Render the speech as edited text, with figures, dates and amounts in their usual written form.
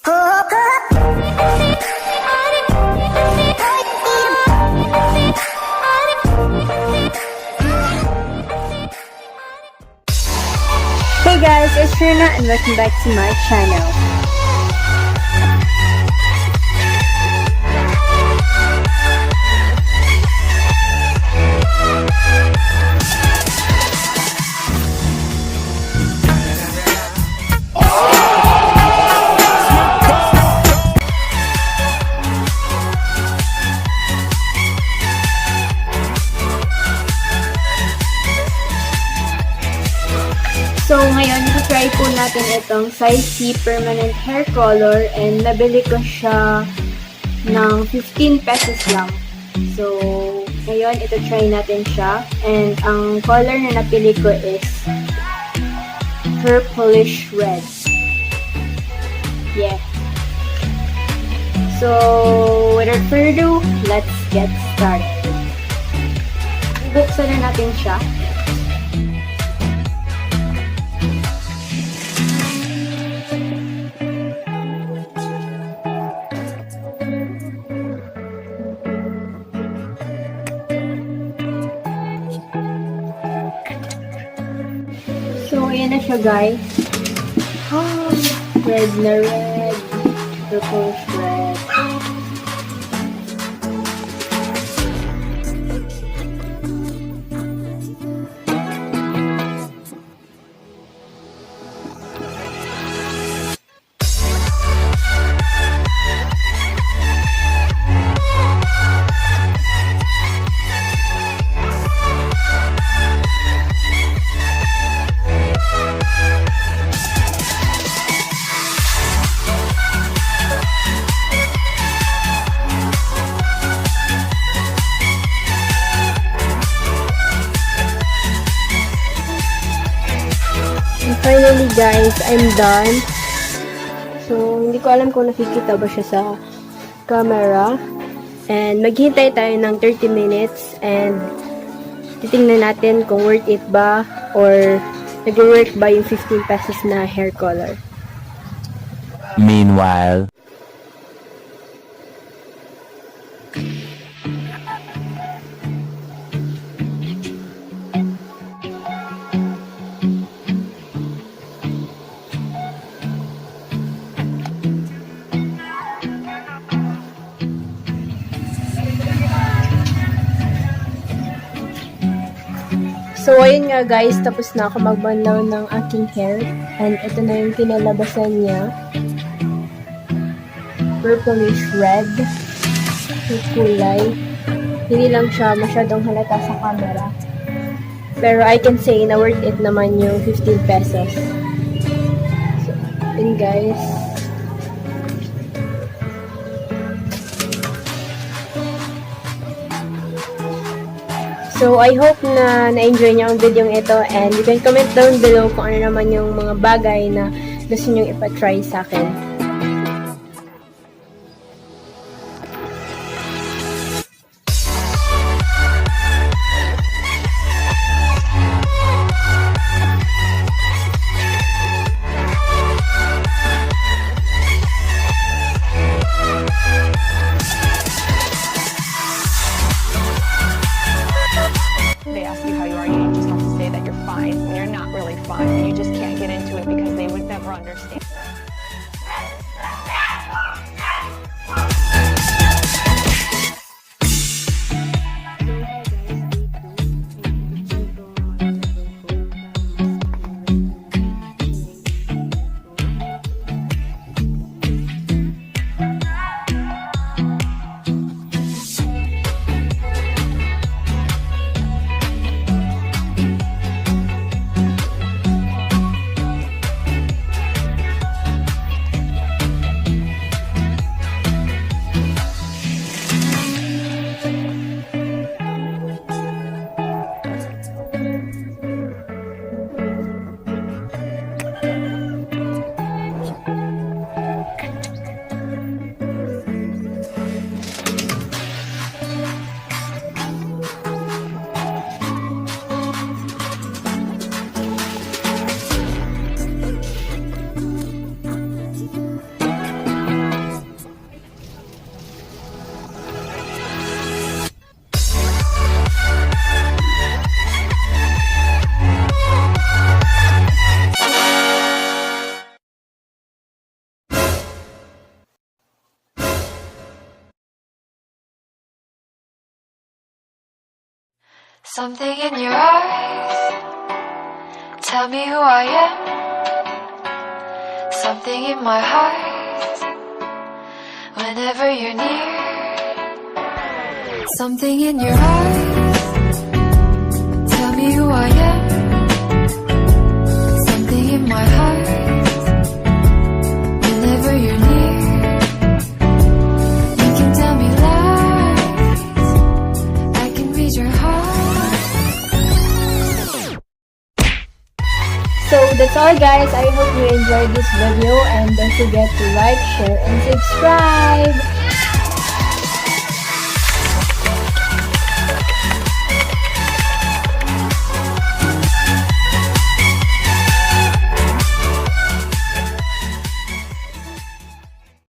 Hey guys, it's Trina and welcome back to my channel. So, ngayon, try po natin itong size C permanent hair color and nabili ko siya ng 15 pesos lang. So, ngayon, try natin siya. And ang color na napili ko is purplish red. Yeah. So, without further ado, let's get started. Buksan na natin siya. So, ayan na siya, guys. Red na red. Purplish red. Finally guys, I'm done. So, hindi ko alam kung nakikita ba siya sa camera. And maghintay tayo ng 30 minutes and titingnan natin kung worth it ba or nag-work ba yung 15 pesos na hair color. Meanwhile, So, ayun nga guys, tapos na ako magbanlaw ng aking hair. And ito na yung kinalabasan niya. Purplish red. Yung kulay. Hindi lang siya masyadong halata sa camera. Pero I can say na worth it naman yung 15 pesos. So, yun guys. So, I hope na na-enjoy niyo ang video ito and you can comment down below kung ano naman yung mga bagay na gusto niyo ipa-try sa akin. They ask you how you are, you just have to say that you're fine when you're not really fine, and you just can't get into it because they would never understand. Something in your eyes, tell me who I am. Something in my heart, whenever you're near. Something in your eyes, tell me who I am. Something in my heart, whenever you're near. You can tell me lies, I can read your heart. So that's all guys. I hope you enjoyed this video and don't forget to like, share, and subscribe.